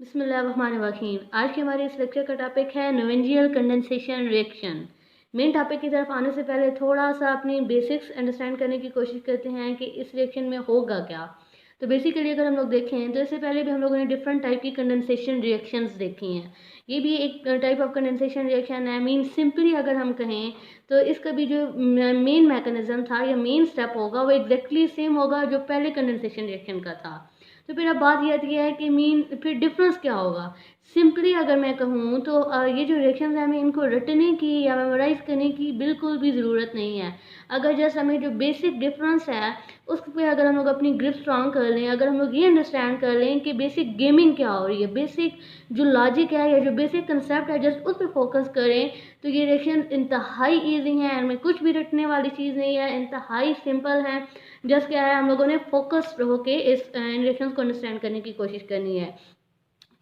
बिस्मिल्लाहिर्रहमानिर्रहीम। आज के हमारे इस लेक्चर का टॉपिक है नोवेंजियल कंडेंसेशन रिएक्शन। मेन टॉपिक की तरफ आने से पहले थोड़ा सा अपनी बेसिक्स अंडरस्टैंड करने की कोशिश करते हैं कि इस रिएक्शन में होगा क्या। तो बेसिकली अगर हम लोग देखें तो इससे पहले भी हम लोगों ने डिफरेंट टाइप की कंडेंसेशन रिएक्शंस देखी हैं। ये भी एक टाइप ऑफ कंडेंसेशन रिएक्शन है। मीन सिंपली अगर हम कहें तो इसका भी जो मेन मैकेनिज्म था या मेन स्टेप होगा वो एग्जैक्टली सेम होगा जो पहले कंडेंसेशन रिएक्शन का था। तो फिर अब बात ये आती है कि मीन फिर डिफरेंस क्या होगा। सिंपली अगर मैं कहूँ तो ये जो रिएक्शंस हैं हमें इनको रटने की या मेमोराइज करने की बिल्कुल भी ज़रूरत नहीं है। अगर जस्ट हमें जो बेसिक डिफरेंस है उस पर अगर हम लोग अपनी ग्रिप स्ट्रांग कर लें, अगर हम लोग ये अंडरस्टैंड कर लें कि बेसिक गेमिंग क्या हो रही है, बेसिक जो लॉजिक है या जो बेसिक कंसेप्ट है जस्ट उस पर फोकस करें, तो ये रिएक्शन इंतहाई ईजी है। इनमें कुछ भी रटने वाली चीज़ नहीं है, इंतहाई सिंपल है। जस्ट क्या है, हम लोगों ने फोकस्ड होके इस इन रिएक्शंस को अंडरस्टैंड करने की कोशिश करनी है।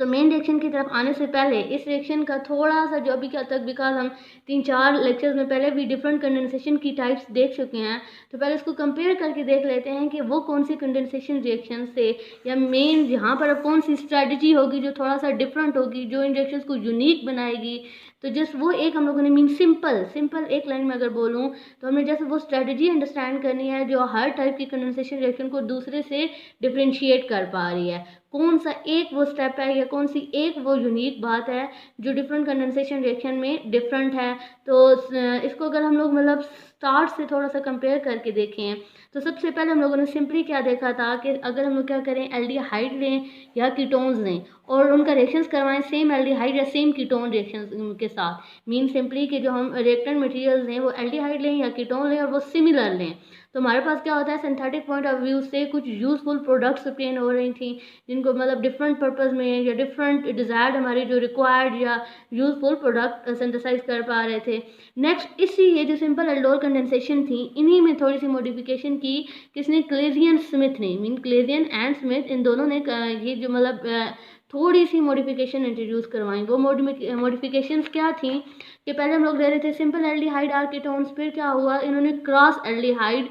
तो मेन रिएक्शन की तरफ आने से पहले इस रिएक्शन का थोड़ा सा जो अभी तक बिकॉज हम 3-4 लेक्चर्स में पहले भी डिफरेंट कंडेंसेशन की टाइप्स देख चुके हैं, तो पहले इसको कंपेयर करके देख लेते हैं कि वो कौन सी कंडेंसेशन रिएक्शन से या मेन यहाँ पर अब कौन सी स्ट्रैटेजी होगी जो थोड़ा सा डिफरेंट होगी, जो इन रिएक्शंस को यूनिक बनाएगी। तो जस्ट वो एक हम लोगों ने मीन सिंपल एक लाइन में अगर बोलूँ तो हमें जस्ट वो स्ट्रैटेजी अंडरस्टैंड करनी है जो हर टाइप की कंडेंसेशन रिएक्शन को दूसरे से डिफ्रेंशिएट कर पा रही है। कौन सा एक वो स्टेप है या कौन सी एक वो यूनिक बात है जो डिफरेंट कंडेंसेशन रिएक्शन में डिफरेंट है। तो इसको अगर हम लोग मतलब स्टार्ट से थोड़ा सा कंपेयर करके देखें तो सबसे पहले हम लोगों ने सिंपली क्या देखा था कि अगर हम लोग क्या करें, एल्डिहाइड लें या कीटोन्स लें और उनका रिएक्शंस करवाएं सेम एल्डिहाइड या सेम कीटोन रिएक्शंस के साथ। मीन सिंपली कि जो हम रिएक्टेंट मटेरियल्स लें वो एल्डिहाइड लें या कीटोन लें और वो सिमिलर लें, तो हमारे पास क्या होता है, सिंथेटिक पॉइंट ऑफ व्यू से कुछ यूजफुल प्रोडक्ट्स ऑब्टेन हो रही थी जिनको मतलब डिफरेंट पर्पस में या डिफरेंट डिजायर्ड हमारे जो रिक्वायर्ड या यूजफुल प्रोडक्ट सिंथेसाइज कर पा रहे थे। नेक्स्ट इसी ये जो सिंपल एल्डोल कंडेंसेशन थी इन्हीं में थोड़ी सी मॉडिफिकेशन की किसने, क्लेजियन स्मिथ ने। मीन क्लेजियन एंड स्मिथ इन दोनों ने ये जो मतलब थोड़ी सी मॉडिफिकेशन इंट्रोड्यूस करवाई। वो मॉडिफिकेशंस क्या थी कि पहले हम लोग ले रहे थे सिंपल एल्डिहाइड आर कीटोन्स, फिर क्या हुआ इन्होंने क्रॉस एल्डिहाइड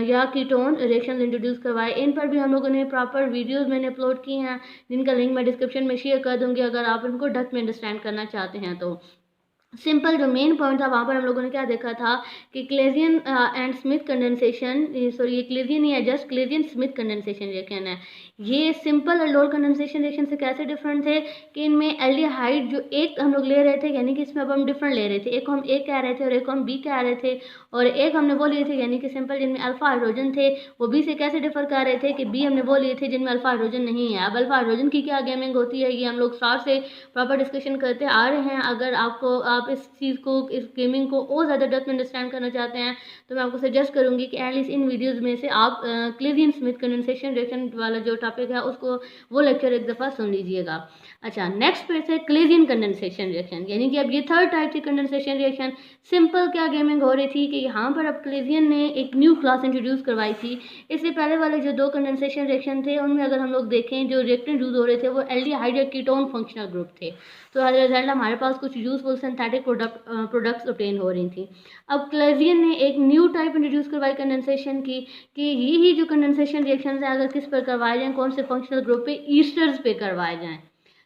या कीटोन रिएक्शन इंट्रोड्यूस करवाए। इन पर भी हम लोगों ने प्रॉपर वीडियोस मैंने अपलोड की हैं जिनका लिंक मैं डिस्क्रिप्शन में शेयर कर दूंगी अगर आप इनको डेप्थ में अंडरस्टैंड करना चाहते हैं। तो सिंपल जो मेन पॉइंट था वहाँ पर हम लोगों ने क्या देखा था कि Claisen and Smith condensation, sorry ये क्लेजियन ही है, just Claisen Smith condensation reaction है। ये सिंपल एल्डोल कंडेंसेशन रिएक्शन से कैसे डिफरेंट थे कि इनमें एल्डिहाइड जो एक हम लोग ले रहे थे, यानी कि इसमें अब हम डिफरेंट ले रहे थे, एक को हम ए कह रहे थे और एक को हम बी कह रहे थे, और एक हमने वो लिए थे यानी कि सिंपल जिनमें अल्फा हाइड्रोजन थे वो बी से कैसे डिफर कर रहे थे कि बी हमने वो लिए थे जिनमें अल्फा हाइड्रोजन नहीं है। अब अल्फा हाइड्रोजन की क्या गेमिंग होती है ये हम लोग स्टार्ट से प्रॉपर डिस्कशन करते आ रहे हैं। अगर आपको आप इस चीज़ को, इस गेमिंग को और ज़्यादा डेप्थ में अंडरस्टैंड करना चाहते हैं तो मैं आपको सजेस्ट करूंगी कि एटलीस्ट इन वीडियोस में से आप क्लेजियन स्मिथ कंडेंसेशन रिएक्शन वाला जो टॉपिक है उसको वो लेक्चर एक दफ़ा सुन लीजिएगा। अच्छा, नेक्स्ट पे है क्लेजियन कंडेंसेशन रिएक्शन, यानी कि अब ये थर्ड टाइप की कंडेंसेशन रिएक्शन। सिंपल क्या गेमिंग हो रही थी कि यहाँ पर अब क्लेजियन ने एक न्यू क्लास इंट्रोड्यूस करवाई थी। इससे पहले वाले जो दो कंडेंसेशन रिएक्शन थे उनमें अगर हम लोग देखें जो रिएक्टेंट यूज हो रहे थे वो एल्डिहाइड या कीटोन फंक्शनल ग्रुप थे। तो एज अ रिजल्ट हमारे पास कुछ यूजफुल सिंथेटिक प्रोडक्ट्स ऑब्टेन हो रही थी। अब क्लेजियन ने एक न्यू टाइप इंट्रोड्यूस करवाई कंडेंसेशन की कि यही जो कंडेंसेशन रिएक्शन है अगर किस पर करवाए जाएं, कौन से फंक्शनल ग्रुप पे, ईस्टर्स पे करवाए जाएं।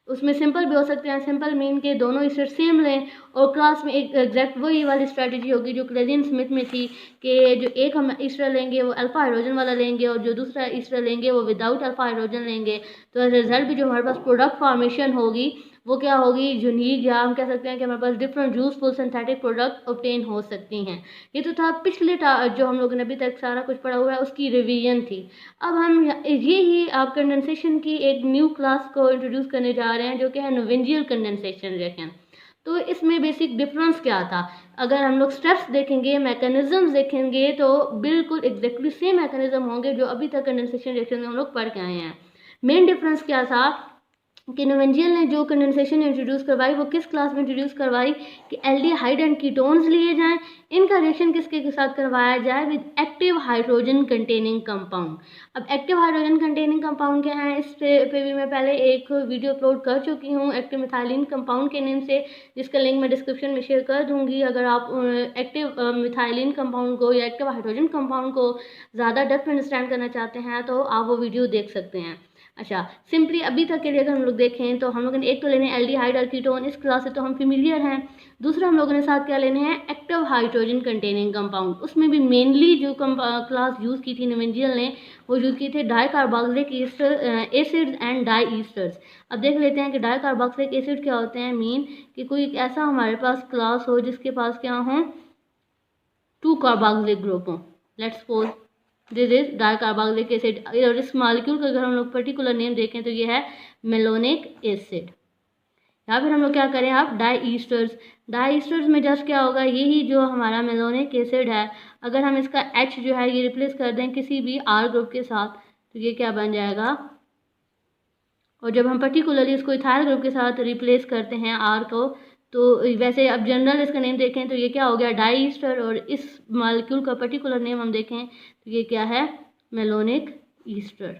उसमें सिंपल भी हो सकते हैं, सिंपल मीन के दोनों ईस्टर सेम लें और क्लास में एक एग्जैक्ट वही वाली स्ट्रैटेजी होगी जो क्लेजियन स्मिथ में थी कि जो एक हम ईस्टर लेंगे वो अल्फा हाइड्रोजन वाला लेंगे और जो दूसरा ईस्टर लेंगे वो विदाउट अल्फा हाइड्रोजन लेंगे। तो रिजल्ट भी जो हमारे पास प्रोडक्ट फॉर्मेशन होगी वो क्या होगी, यूनिक, या हम कह सकते हैं कि हमारे पास different useful synthetic product obtain हो सकती हैं। ये तो था पिछले जो हम लोगों ने अभी तक सारा कुछ पढ़ा हुआ है उसकी रिवीजन थी। अब हम ये ही आप कंडेंसेशन की एक न्यू क्लास को इंट्रोड्यूस करने जा रहे हैं जो कि है नोवेंजियल कंडेंसेशन रिएक्शन। तो इसमें बेसिक डिफरेंस क्या था, अगर हम लोग स्टेप्स देखेंगे, मैकेनिज्म्स देखेंगे तो बिल्कुल एग्जैक्टली सेम मैकेनिज्म होंगे जो अभी तक कंडेंसेशन रिएक्शन में हम लोग पढ़ के आए हैं। मेन डिफरेंस क्या था कि नोवेंजियल ने जो कंडेंसेशन इंट्रोड्यूस करवाई वो किस क्लास में इंट्रोड्यूस करवाई कि एल्डिहाइड एंड कीटोन्स लिए जाएं, इनका रिएक्शन किसके के साथ करवाया जाए, with active hydrogen containing compound. अब एक्टिव हाइड्रोजन कंटेनिंग कंपाउंड क्या है, इस पे भी मैं पहले एक वीडियो अपलोड कर चुकी हूँ एक्टिव मिथाइलिन कंपाउंड के नेम से, जिसका लिंक मैं डिस्क्रिप्शन में शेयर कर दूंगी। अगर आप एक्टिव मिथाइलिन कंपाउंड को या एक्टिव हाइड्रोजन कंपाउंड को ज़्यादा डेप्थ में अंडरस्टैंड करना चाहते हैं तो आप वो वीडियो देख सकते हैं। अच्छा, सिंपली अभी तक के लिए अगर हम लोग देखें तो हम लोगों ने एक तो लेने हैं एल्डिहाइड और कीटोन, इस क्लास से तो हम फेमिलियर हैं। दूसरा हम लोगों ने साथ क्या लेने हैं, एक्टिव हाइड्रोजन कंटेनिंग कंपाउंड। उसमें भी मेनली जो क्लास यूज़ की थी नवेंजियल ने, वो यूज़ किए थे dicarboxylic acids and diesters. अब देख लेते हैं कि डाइकार्बोक्सिलिक एसिड क्या होते हैं। मीन कि कोई एक ऐसा हमारे पास क्लास हो जिसके पास क्या हो, 2 कार्बोक्सिलिक ग्रुप हो। Let's suppose this is dicarboxylic acid, और इस मॉलिक्यूल का अगर हम लोग पर्टिकुलर नेम देखें तो ये है मेलोनिक एसिड। या फिर हम लोग क्या करें, आप डाई ईस्टर्स में जस्ट क्या होगा, यही जो हमारा मेलोनिक एसिड है, अगर हम इसका H जो है ये रिप्लेस कर दें किसी भी R ग्रुप के साथ तो ये क्या बन जाएगा। और जब हम पर्टिकुलरली इसको इथाइल ग्रुप के साथ रिप्लेस करते हैं R को, तो वैसे अब जनरल इसका नेम देखें तो ये क्या हो गया, डाई ईस्टर, और इस मॉलिक्यूल का पर्टिकुलर नेम हम देखें तो ये क्या है, मेलोनिक ईस्टर।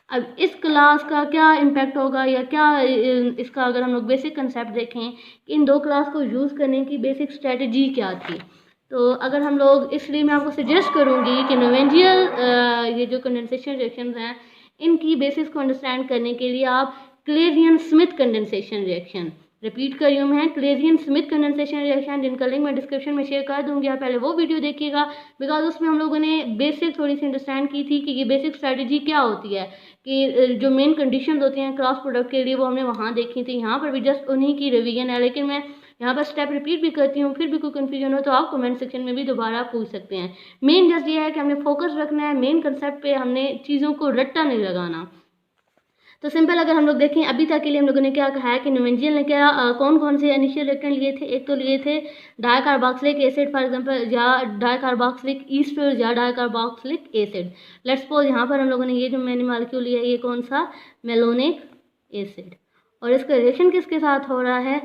अब इस क्लास का क्या इम्पैक्ट होगा या क्या इसका अगर हम लोग बेसिक कंसेप्ट देखें कि इन दो क्लास को यूज़ करने की बेसिक स्ट्रेटजी क्या थी, तो अगर हम लोग, इसलिए मैं आपको सजेस्ट करूँगी कि नोवेंजियल ये जो कंडेंसेशन रिएक्शंस हैं इनकी बेसिस को अंडरस्टैंड करने के लिए आप clarion Smith condensation reaction, repeat कर रही हूँ मैं, क्लेरियन स्मिथ कंडेंसेशन रिएक्शन, जिनका लिंक मैं डिस्क्रिप्शन में शेयर कर दूंगी, आप पहले वो वीडियो देखिएगा, बिकॉज उसमें हम लोगों ने बेसिक थोड़ी सी अंडरस्टैंड की थी कि ये बेसिक स्ट्रैटेजी क्या होती है, कि जो मेन कंडीशन होती हैं क्रॉस प्रोडक्ट के लिए वो हमने वहाँ देखी थी। यहाँ पर भी जस्ट उन्हीं की रिवीजन है, लेकिन मैं यहाँ पर स्टेप रिपीट भी करती हूँ, फिर भी कोई कन्फ्यूजन हो तो आप कमेंट सेक्शन में भी दोबारा पूछ सकते हैं। मेन जस्ट ये है कि हमने फोकस रखना है मेन कंसेप्ट पे, हमने चीज़ों को रट्टा नहीं लगाना। तो सिंपल अगर हम लोग देखें अभी तक के लिए हम लोगों ने क्या कहा है कि नोवेंजियल ने क्या कौन कौन से इनिशियल रिएक्टेंट लिए थे, एक तो लिए थे डाइकार्बोक्सिलिक एसिड फॉर एग्जांपल, या डाइकार्बोक्सिलिक ईस्टर या डाइकार्बोक्सिलिक एसिड। लेट्स सपोज यहाँ पर हम लोगों ने ये जो मैंने मॉलिक्यूल लिया है ये कौन सा, मेलोनिक एसिड, और इसका रिएक्शन किसके साथ हो रहा है,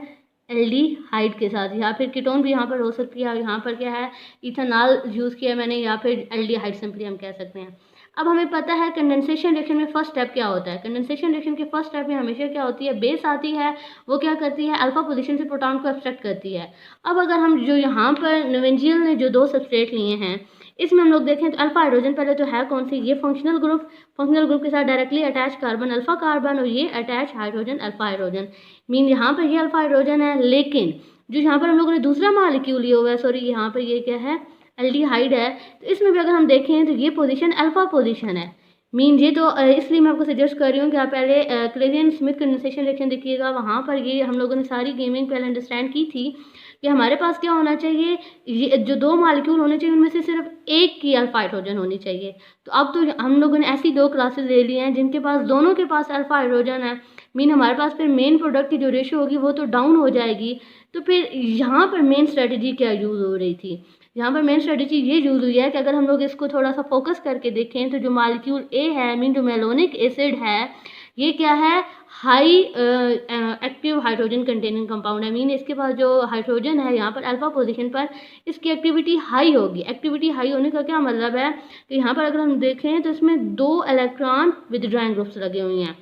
एल्डिहाइड के साथ, या फिर कीटोन भी यहाँ पर हो सकती है, यहाँ पर क्या है इथेनॉल यूज़ किया मैंने, या फिर एल्डिहाइड सिंपली हम कह सकते हैं। अब हमें पता है कंडेंसेशन रिएक्शन में फर्स्ट स्टेप क्या होता है, कंडेंसेशन रिएक्शन के फर्स्ट स्टेप में हमेशा क्या होती है, बेस आती है, वो क्या करती है, अल्फा पोजीशन से प्रोटॉन को एक्सट्रैक्ट करती है। अब अगर हम जो यहाँ पर नोवेंजियल ने जो दो सबस्ट्रेट लिए हैं इसमें हम लोग देखें तो अल्फा हाइड्रोजन पहले तो है कौन सी, ये फंक्शनल ग्रुप के साथ directly attach carbon alpha carbon, और ये attach hydrogen alpha hydrogen. Mean यहाँ पर ये अल्फा हाइड्रोजन है, लेकिन जो यहाँ पर हम लोगों ने दूसरा मॉलिक्यूल लिया हुआ है, सॉरी यहाँ पर ये क्या है, एल्डिहाइड है, तो इसमें भी अगर हम देखें तो ये पोजीशन अल्फा पोजीशन है। मीन ये तो इसलिए मैं आपको सजेस्ट कर रही हूँ कि आप पहले क्लेरियन स्मिथ कंडेंसेशन रिएक्शन देखिएगा, वहाँ पर ये हम लोगों ने सारी गेमिंग पहले अंडरस्टैंड की थी कि हमारे पास क्या होना चाहिए, ये जो दो मॉलिक्यूल होने चाहिए उनमें से सिर्फ एक की अल्फा हाइड्रोजन होनी चाहिए। तो अब तो हम लोगों ने ऐसी दो क्लासेस ले ली हैं जिनके पास दोनों के पास अल्फा हाइड्रोजन है, मीन हमारे पास फिर मेन प्रोडक्ट की जो रेशियो होगी वो तो डाउन हो जाएगी। तो फिर यहाँ पर मेन स्ट्रेटजी क्या यूज़ हो रही थी, यहाँ पर मेन स्ट्रेटजी ये यूज़ हुई है कि अगर हम लोग इसको थोड़ा सा फोकस करके देखें तो जो मॉलिक्यूल ए है, मीन जो मेलोनिक एसिड है, ये क्या है, high active hydrogen containing compound है। मीन इसके पास जो हाइड्रोजन है यहाँ पर अल्फा पोजीशन पर, इसकी एक्टिविटी हाई होगी। एक्टिविटी हाई होने का क्या मतलब है कि यहाँ पर अगर हम देखें तो इसमें 2 इलेक्ट्रॉन विदड्रॉइंग ग्रुप्स लगे हुए हैं।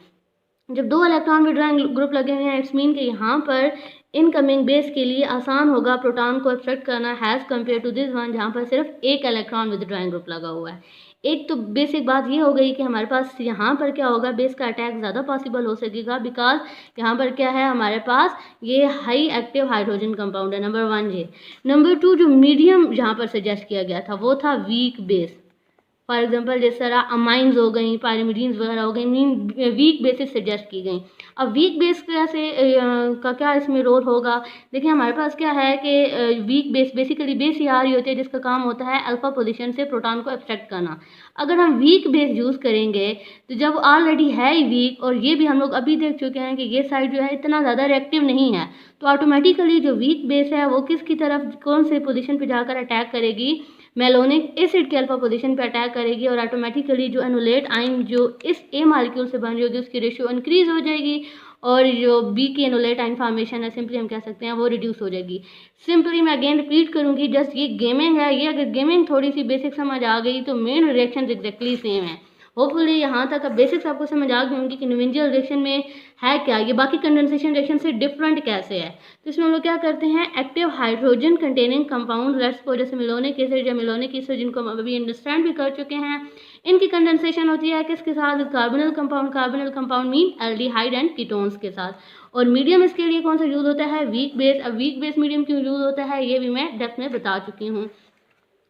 जब 2 इलेक्ट्रॉन विदड्रॉइंग ग्रुप लगे हुए हैं इट्स मीन कि यहाँ पर इनकमिंग बेस के लिए आसान होगा प्रोटॉन को एक्सट्रैक्ट करना has compare to this one जहाँ पर सिर्फ एक इलेक्ट्रॉन विदड्रॉइंग ग्रुप लगा हुआ है। एक तो बेसिक बात ये हो गई कि हमारे पास यहाँ पर क्या होगा, बेस का अटैक ज़्यादा पॉसिबल हो सकेगा, बिकॉज यहाँ पर क्या है हमारे पास ये हाई एक्टिव हाइड्रोजन कंपाउंड है, नंबर 1 ये। नंबर 2 जो मीडियम यहाँ पर सजेस्ट किया गया था वो था वीक बेस, फॉर एग्जांपल जिस तरह अमाइंस हो गई, पायरिमिडीन्स वगैरह हो गई, मीन वीक बेसिस सजेस्ट की गई। अब वीक बेस कैसे का क्या इसमें रोल होगा, देखिए हमारे पास क्या है कि वीक बेस बेसिकली बेस ही आ रही होती है जिसका काम होता है अल्फा पोजीशन से प्रोटॉन को एक्सट्रैक्ट करना। अगर हम वीक बेस यूज़ करेंगे तो जब ऑलरेडी है ही वीक, और ये भी हम लोग अभी देख चुके हैं कि ये साइड जो है इतना ज़्यादा रिएक्टिव नहीं है, तो ऑटोमेटिकली जो वीक बेस है वो किसकी तरफ, कौन से पोजीशन पे जाकर अटैक करेगी, मेलोनिक एसिड के अल्फा पोजीशन पे अटैक करेगी, और ऑटोमेटिकली जो एनुलेट आइन जो इस ए मॉलिक्यूल से बन रही होगी उसकी रेशियो इंक्रीज हो जाएगी, और जो बी की एनुलेट आइन फॉर्मेशन है सिंपली हम कह सकते हैं वो रिड्यूस हो जाएगी। सिंपली मैं अगेन रिपीट करूंगी, जस्ट ये गेमिंग है, ये अगर गेमिंग थोड़ी सी बेसिक समझ आ गई तो मेन रिएक्शन एग्जैक्टली सेम है। होपफुली यहाँ तक अब बेसिक्स आपको समझ आ गई होंगी कि नोवेंजियल रिएक्शन में है क्या, ये बाकी कंडेंसेशन रिएक्शन से डिफरेंट कैसे है। तो इसमें हम लोग क्या करते हैं, active hydrogen containing compound let's suppose जैसे मेलोनिक एसिड या मेलोनिक एसिड, जिनको हम अभी अंडरस्टैंड भी कर चुके हैं, इनकी कंडेंसेशन होती है किसके साथ, carbonyl compound mean aldehyde and ketones के साथ। और मीडियम इसके लिए कौन सा यूज होता है, वीक बेस। अब वीक बेस मीडियम क्यों यूज होता है ये भी मैं डेप्थ में बता चुकी हूँ।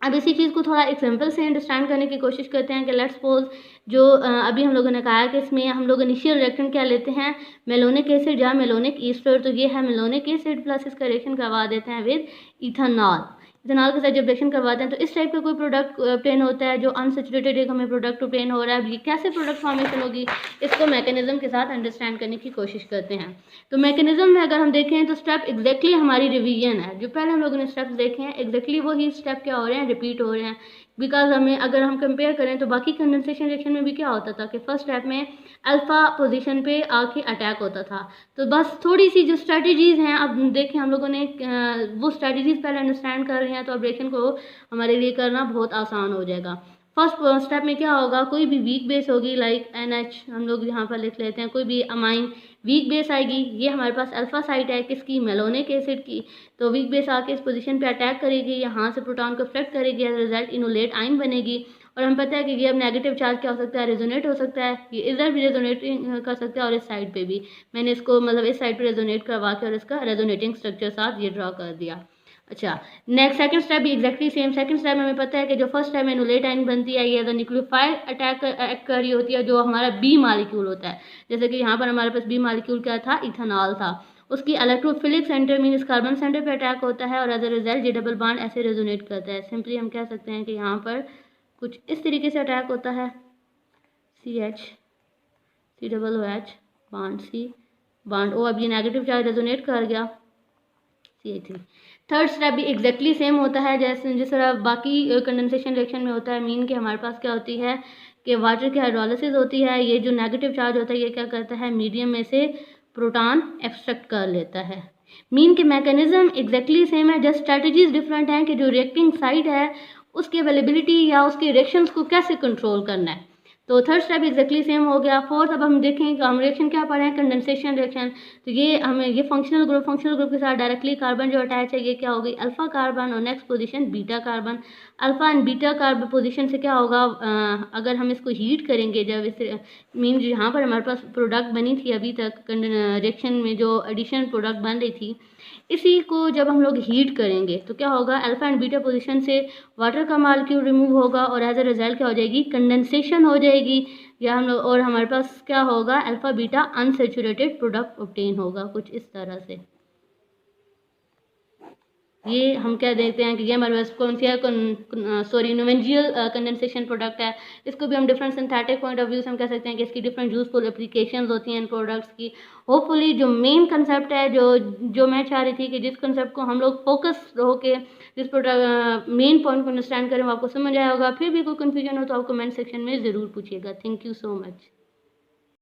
अब इसी चीज़ को थोड़ा एग्जाम्पल से अंडरस्टैंड करने की कोशिश करते हैं कि लेट्स सपोज जो अभी हम लोगों ने कहा है कि इसमें हम लोग इनिशियल रिएक्शन क्या लेते हैं, मेलोनिक एसिड या मेलोनिक ईस्टर। तो ये है मेलोनिक एसिड प्लस इसका रिएक्शन करवा देते हैं विद इथेनॉल। इथेनॉल के साथ जब रिएक्शन करवाते हैं तो इस टाइप का कोई प्रोडक्ट ऑब्टेन होता है जो अनसेचुरेटेड एक हमें प्रोडक्ट ऑब्टेन हो रहा है। ये कैसे प्रोडक्ट फॉर्मेशन होगी, इसको मैकेनिज्म के साथ अंडरस्टैंड करने की कोशिश करते हैं। तो मैकेनिज्म में अगर हम देखें तो स्टेप एग्जैक्टली हमारी रिवीजन है। जो पहले हम लोगों ने स्टेप्स देखे हैं एग्जैक्टली वही स्टेप क्या हो रहे हैं, रिपीट हो रहे हैं। बिकॉज हमें अगर हम कंपेयर करें तो बाकी कंडेंसेशन रिएक्शन में भी क्या होता था कि फर्स्ट स्टेप में अल्फा पोजीशन पे आके अटैक होता था। तो बस थोड़ी सी जो स्ट्रेटजीज हैं, अब देखें हम लोगों ने वो स्ट्रेटजीज पहले अंडरस्टैंड कर रहे हैं तो अब रिएक्शन को हमारे लिए करना बहुत आसान हो जाएगा। फर्स्ट स्टेप में क्या होगा, कोई भी वीक बेस होगी लाइक NH, हम लोग यहाँ पर लिख लेते हैं, कोई भी अमाइन वीक बेस आएगी। ये हमारे पास अल्फा साइट है किसकी, मेलोनिक एसिड की। तो वीक बेस आके इस पोजीशन पे अटैक करेगी, यहाँ से प्रोटॉन को फ्लेक्ट करेगी, एज रिजल्ट इनोलेट आइन बनेगी। और हम पता है कि ये अब नेगेटिव चार्ज क्या हो सकता है, रेजोनेट हो सकता है। ये इधर भी रेजोनेट कर सकता है और इस साइड पे भी। मैंने इसको मतलब इस साइड पे रेजोनेट करवा के और इसका रेजोनेटिंग स्ट्रक्चर साथ ये ड्रॉ कर दिया। अच्छा, नेक्स्ट सेकंड स्टेप भी एग्जैक्टली सेम। सेकंड स्टेप में हमें पता है कि जो फर्स्ट स्टेप में इनोलेट आइन बनती है, ये न्यूक्लियोफाइल अटैक कर रही होती है जो हमारा बी मालिक्यूल होता है। जैसे कि यहाँ पर हमारे पास बी मालिक्यूल क्या था, इथेनॉल था। उसकी electrophilic centre mean carbon centre पे अटैक होता है और एज अ रिजल्ट ये डबल बॉन्ड ऐसे रेजोनेट करता है। सिंपली हम कह सकते हैं कि यहाँ पर कुछ इस तरीके से अटैक होता है, CH COOH bond C bond O। अब ये नेगेटिव चार्ज रेजोनेट कर गया, CH3। थर्ड स्टेप भी एग्जैक्टली सेम होता है जैसे जिस तरह बाकी कंडेंसेशन रिएक्शन में होता है। मीन कि हमारे पास क्या होती है कि वाटर की हाइड्रोलिसिस होती है। ये जो नेगेटिव चार्ज होता है ये क्या करता है, मीडियम में से प्रोटॉन एक्सट्रैक्ट कर लेता है। मीन के मैकेनिज्म एग्जैक्टली सेम है, जस्ट स्ट्रेटजीज डिफरेंट हैं कि जो रिएक्टिंग साइट है उसकी अवेलेबिलिटी या उसके रिएक्शंस को कैसे कंट्रोल करना है। तो थर्ड स्टेप एग्जैक्टली सेम हो गया। फोर्थ, अब हम देखें कि हम रिएक्शन क्या पढ़े हैं, कंडेंसेशन रिएक्शन। तो ये हमें ये फंक्शनल ग्रुप के साथ डायरेक्टली कार्बन जो अटैच है ये क्या होगी, अल्फा कार्बन और next position beta carbon. Alpha and beta carbon position से क्या होगा, अगर हम इसको हीट करेंगे, जब इस मीन यहाँ पर हमारे पास प्रोडक्ट बनी थी अभी तक रिएक्शन में जो एडिशन प्रोडक्ट बन रही थी, इसी को जब हम लोग हीट करेंगे तो क्या होगा, अल्फा एंड बीटा पोजीशन से वाटर का मॉलिक्यूल रिमूव होगा और एज अ रिजल्ट क्या हो जाएगी, कंडेंसेशन हो जाएगी। या हम लोग और हमारे पास क्या होगा, alpha beta unsaturated product obtain होगा कुछ इस तरह से। ये हम क्या देखते हैं कि ये हमारे पास कौन सी है, सॉरी नोवेंजियल कंडेंसेशन प्रोडक्ट है। इसको भी हम different synthetic point of view से हम कह सकते हैं कि इसकी डिफरेंट यूजफुल एप्लीकेशंस होती हैं इन प्रोडक्ट्स की। होपफुली जो मेन कंसेप्ट है जो मैं चाह रही थी कि जिस कंसेप्ट को हम लोग फोकस हो के जिस प्रोडक्ट मेन पॉइंट को अंडरस्टैंड करें वो आपको समझ आया होगा। फिर भी कोई कन्फ्यूजन हो तो आप कमेंट सेक्शन में ज़रूर पूछिएगा। Thank you so much.